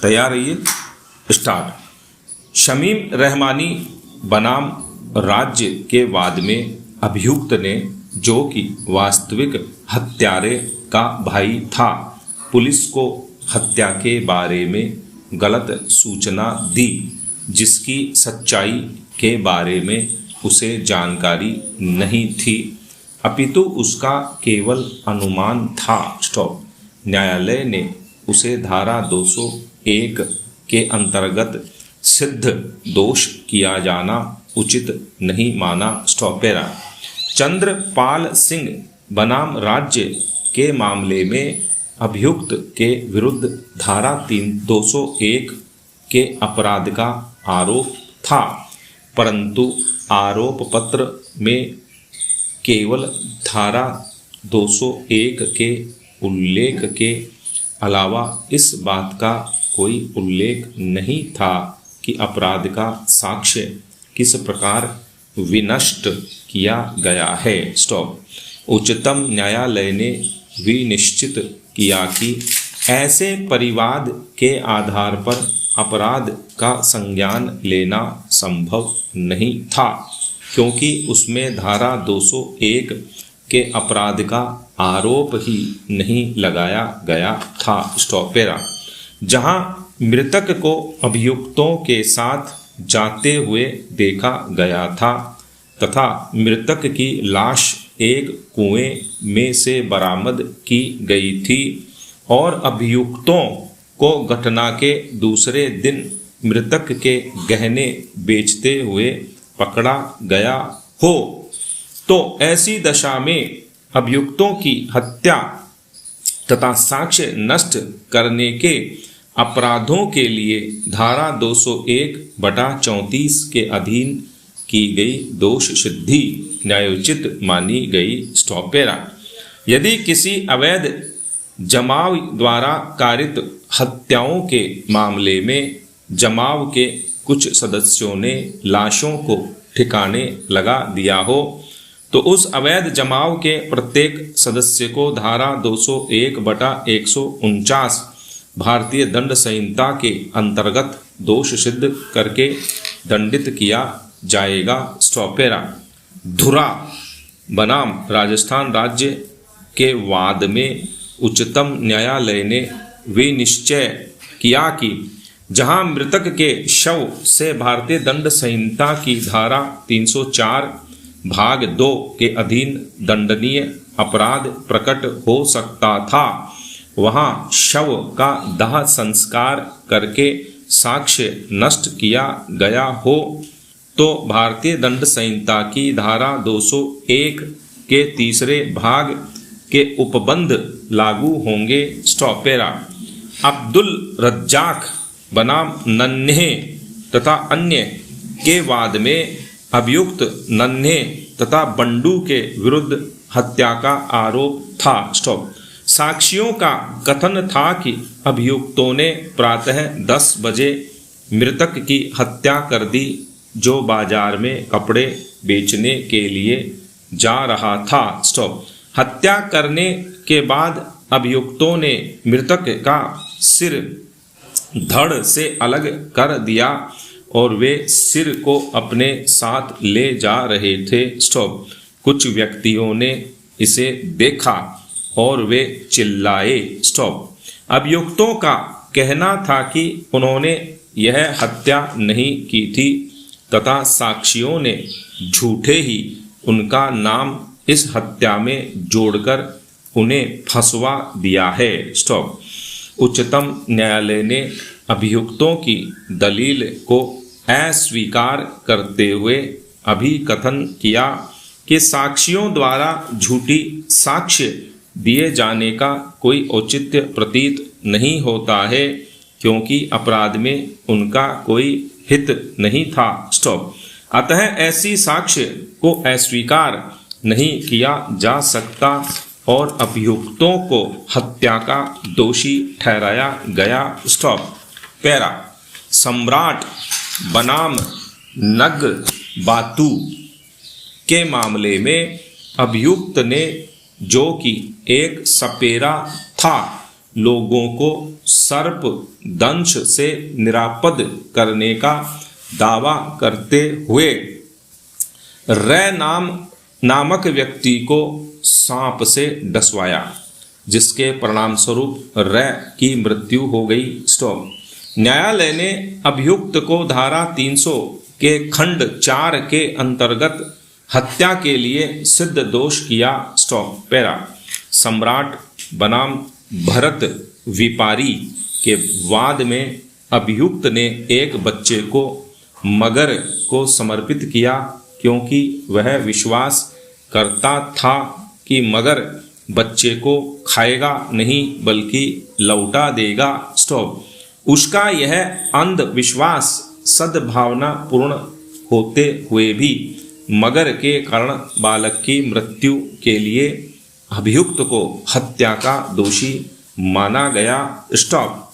तैयार रहिए। स्टार्ट। शमीम रहमानी बनाम राज्य के वाद में अभियुक्त ने, जो कि वास्तविक हत्यारे का भाई था, पुलिस को हत्या के बारे में गलत सूचना दी, जिसकी सच्चाई के बारे में उसे जानकारी नहीं थी, अपितु उसका केवल अनुमान था। स्टॉप। न्यायालय ने उसे धारा 201 के अंतर्गत सिद्ध दोष किया जाना उचित नहीं माना। स्टॉपेरा। चंद्रपाल सिंह बनाम राज्य के मामले में अभियुक्त के विरुद्ध धारा 201 के अपराध का आरोप था, परंतु आरोप पत्र में केवल धारा 201 के उल्लेख के अलावा इस बात का कोई उल्लेख नहीं था कि अपराध का साक्ष्य किस प्रकार विनष्ट किया गया है। स्टॉप। उच्चतम न्यायालय ने विनिश्चित किया कि ऐसे परिवाद के आधार पर अपराध का संज्ञान लेना संभव नहीं था, क्योंकि उसमें धारा 201 के अपराध का आरोप ही नहीं लगाया गया था। स्टॉपेरा। जहां मृतक को अभियुक्तों के साथ जाते हुए देखा गया था तथा मृतक की लाश एक कुएं में से बरामद की गई थी और अभियुक्तों को घटना के दूसरे दिन मृतक के गहने बेचते हुए पकड़ा गया हो, तो ऐसी दशा में अभियुक्तों की हत्या तथा साक्ष्य नष्ट करने के अपराधों के लिए धारा 201/34 के अधीन की गई दोष सिद्धि न्यायोचित मानी गई। स्टॉपेरा। यदि किसी अवैध जमाव द्वारा कारित हत्याओं के मामले में जमाव के कुछ सदस्यों ने लाशों को ठिकाने लगा दिया हो, तो उस अवैध जमाव के प्रत्येक सदस्य को धारा 201/149 भारतीय दंड संहिता के अंतर्गत दोष सिद्ध करके दंडित किया जाएगा। स्टॉपेरा। धुरा बनाम राजस्थान राज्य के वाद में उच्चतम न्यायालय ने विनिश्चय किया कि जहां मृतक के शव से भारतीय दंड संहिता की धारा 304 भाग 2 के अधीन दंडनीय अपराध प्रकट हो सकता था, वहां शव का दाह संस्कार करके साक्ष्य नष्ट किया गया हो, तो भारतीय दंड संहिता की धारा 201 के तीसरे भाग के उपबंध लागू होंगे। स्टॉपेरा। अब्दुल रज्जाक बनाम नन्हे तथा अन्य के वाद में अभियुक्त नन्हे तथा बंडू के विरुद्ध हत्या का आरोप था। स्टॉप। साक्षियों का कथन था कि अभियुक्तों ने प्रातः 10 बजे मृतक की हत्या कर दी, जो बाजार में कपड़े बेचने के लिए जा रहा था। स्टॉप। हत्या करने के बाद अभियुक्तों ने मृतक का सिर धड़ से अलग कर दिया और वे सिर को अपने साथ ले जा रहे थे। स्टॉप। कुछ व्यक्तियों ने इसे देखा और वे चिल्लाए। स्टॉप। अभियुक्तों का कहना था कि उन्होंने यह हत्या नहीं की थी तथा साक्षियों ने झूठे ही उनका नाम इस हत्या में जोड़कर उन्हें फंसवा दिया है। स्टॉप। उच्चतम न्यायालय ने अभियुक्तों की दलील को अस्वीकार करते हुए अभिकथन किया कि साक्षियों द्वारा झूठी साक्ष्य दिए जाने का कोई औचित्य प्रतीत नहीं होता है, क्योंकि अपराध में उनका कोई हित नहीं था। स्टॉप। अतः ऐसी साक्ष्य को अस्वीकार नहीं किया जा सकता और अभियुक्तों को हत्या का दोषी ठहराया गया। स्टॉप। पैरा। सम्राट बनाम नग बातू के मामले में अभियुक्त ने, जो कि एक सपेरा था, लोगों को सर्प दंश से निरापद करने का दावा करते हुए रै नामक व्यक्ति को सांप से डसवाया, जिसके परिणाम स्वरूप रै की मृत्यु हो गई। स्टॉप। न्यायालय ने अभियुक्त को धारा 300 के खंड 4 के अंतर्गत हत्या के लिए सिद्ध दोष किया। स्टॉप। पैरा। सम्राट बनाम भरत विपारी के वाद में अभियुक्त ने एक बच्चे को मगर को समर्पित किया, क्योंकि वह विश्वास करता था कि मगर बच्चे को खाएगा नहीं बल्कि लौटा देगा। स्टॉप। उसका यह अंधविश्वास सद्भावना पूर्ण होते हुए भी मगर के कारण बालक की मृत्यु के लिए अभियुक्त को हत्या का दोषी माना गया। स्टॉप।